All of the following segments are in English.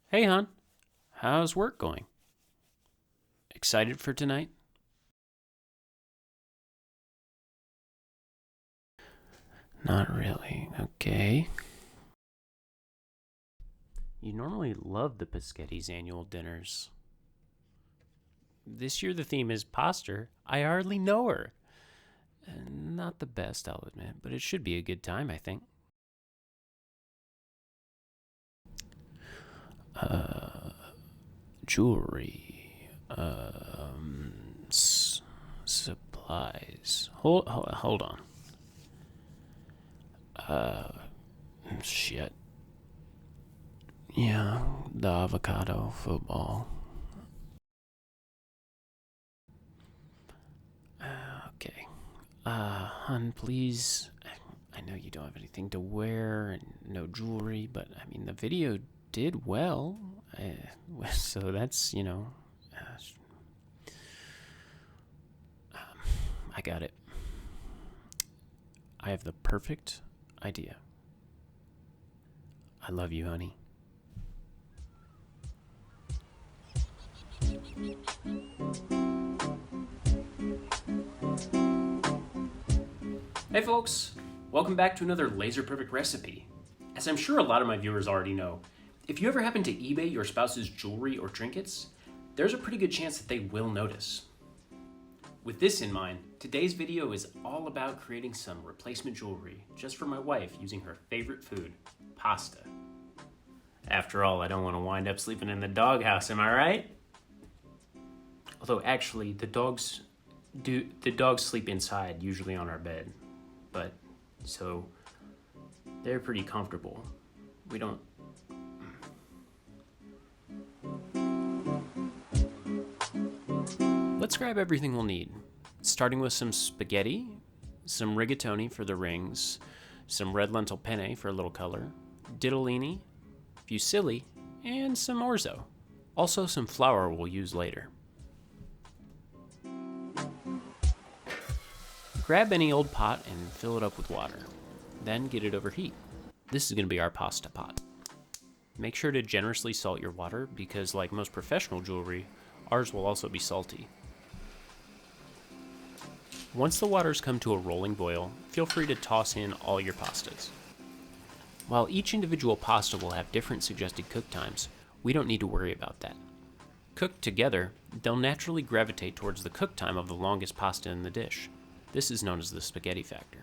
Hey, hon. How's work going? Excited for tonight? Not really. Okay. You normally love the Pischetti's annual dinners. This year the theme is pasta. I hardly know her. Not the best, I'll admit, but it should be a good time, I think. Uh, Jewelry. Supplies. Hold on. Uh, Shit. Yeah, the avocado football. Okay. Hun, please. I know you don't have anything to wear and no jewelry, but I mean, the video did well. So that's, I got it. I have the perfect idea. I love you, honey. Hey folks, welcome back to another Laser Perfect recipe. As I'm sure a lot of my viewers already know, if you ever happen to eBay your spouse's jewelry or trinkets, there's a pretty good chance that they will notice. With this in mind, today's video is all about creating some replacement jewelry just for my wife using her favorite food, pasta. After all, I don't want to wind up sleeping in the doghouse, am I right? Although actually, the dogs sleep inside, usually on our bed. But so they're pretty comfortable. We don't. Let's grab everything we'll need, starting with some spaghetti, some rigatoni for the rings, some red lentil penne for a little color, ditalini, fusilli, and some orzo. Also some flour we'll use later. Grab any old pot and fill it up with water. Then get it over heat. This is going to be our pasta pot. Make sure to generously salt your water because, like most professional jewelry, ours will also be salty. Once the waters come to a rolling boil, feel free to toss in all your pastas. While each individual pasta will have different suggested cook times, we don't need to worry about that. Cooked together, they'll naturally gravitate towards the cook time of the longest pasta in the dish. This is known as the spaghetti factor.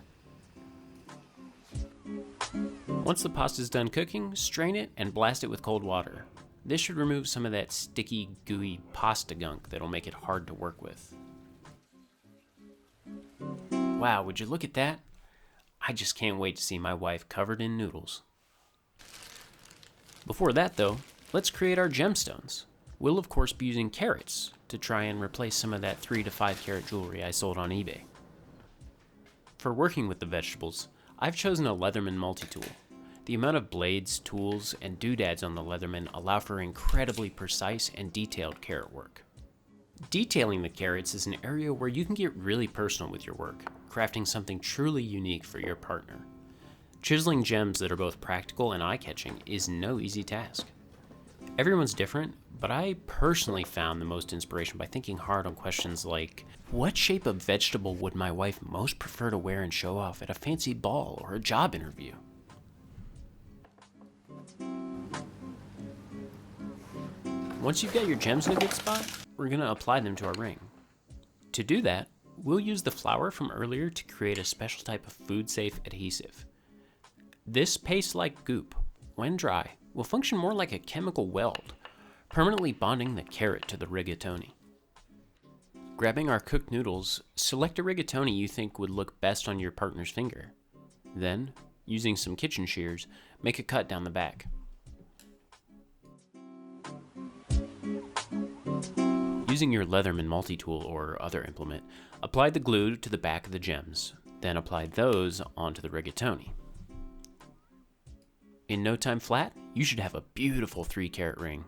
Once the pasta is done cooking, strain it and blast it with cold water. This should remove some of that sticky, gooey pasta gunk that'll make it hard to work with. Wow, would you look at that? I just can't wait to see my wife covered in noodles. Before that though, let's create our gemstones. We'll of course be using carats to try and replace some of that 3 to 5 carat jewelry I sold on eBay. For working with the vegetables, I've chosen a Leatherman multi-tool. The amount of blades, tools, and doodads on the Leatherman allow for incredibly precise and detailed carat work. Detailing the carats is an area where you can get really personal with your work, crafting something truly unique for your partner. Chiseling gems that are both practical and eye-catching is no easy task. Everyone's different, but I personally found the most inspiration by thinking hard on questions like, what shape of vegetable would my wife most prefer to wear and show off at a fancy ball or a job interview? Once you've got your gems in a good spot, we're going to apply them to our ring. To do that, we'll use the flour from earlier to create a special type of food-safe adhesive. This paste-like goop, when dry, will function more like a chemical weld, permanently bonding the carat to the rigatoni. Grabbing our cooked noodles, select a rigatoni you think would look best on your partner's finger. Then, using some kitchen shears, make a cut down the back. Using your Leatherman multi-tool or other implement, apply the glue to the back of the gems, then apply those onto the rigatoni. In no time flat, you should have a beautiful 3 carat ring.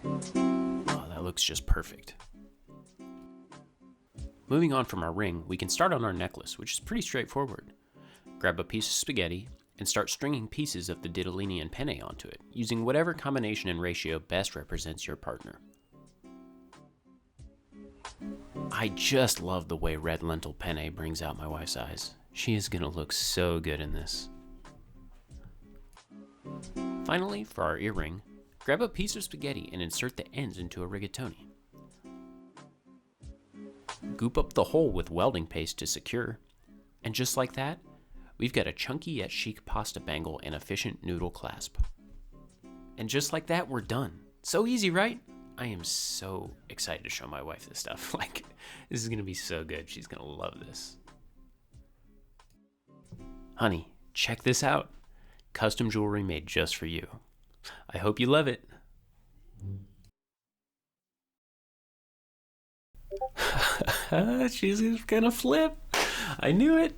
Oh, that looks just perfect. Moving on from our ring, we can start on our necklace, which is pretty straightforward. Grab a piece of spaghetti and start stringing pieces of the dittolini and penne onto it, using whatever combination and ratio best represents your partner. I just love the way red lentil penne brings out my wife's eyes. She is gonna look so good in this. Finally, for our earring, grab a piece of spaghetti and insert the ends into a rigatoni. Goop up the hole with welding paste to secure, and just like that, we've got a chunky yet chic pasta bangle and efficient noodle clasp. And just like that, we're done. So easy, right? I am so excited to show my wife this stuff. This is gonna be so good. She's gonna love this. Honey, check this out. Custom jewelry made just for you. I hope you love it. She's gonna flip. I knew it.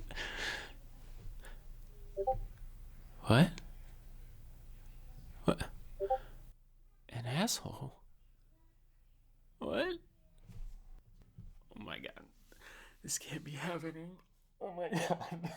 What? What? An asshole? What? Oh my god. This can't be happening. Oh my god.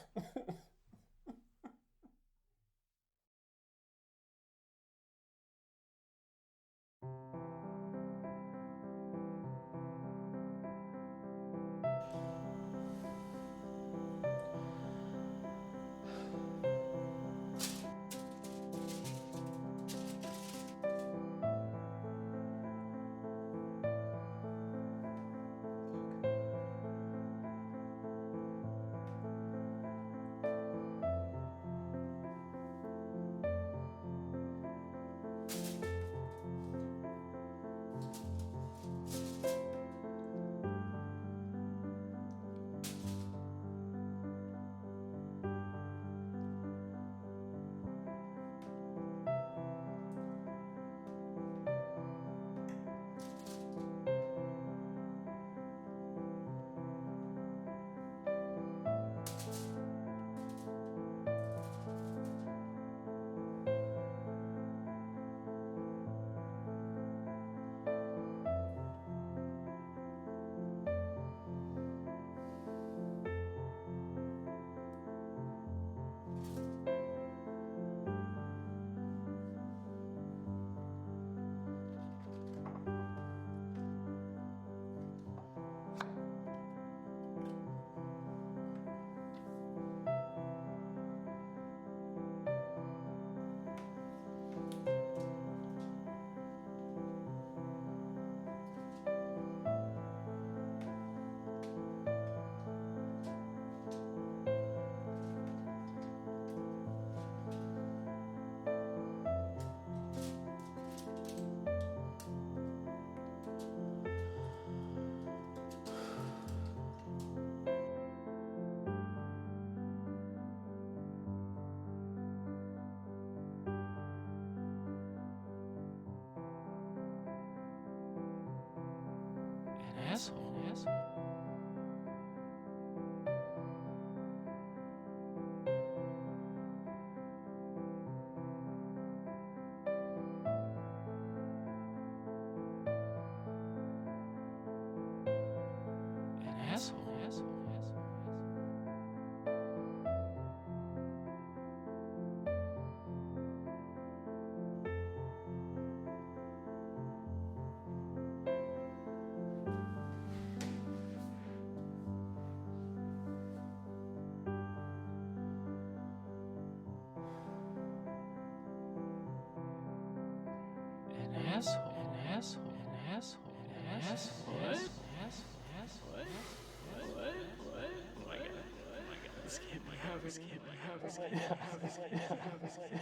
An asshole. An asshole. An asshole. An asshole. An asshole. An asshole. What? What? What? Oh my god. Oh my god. This can't be happening. This can't be happening. This can't be happening.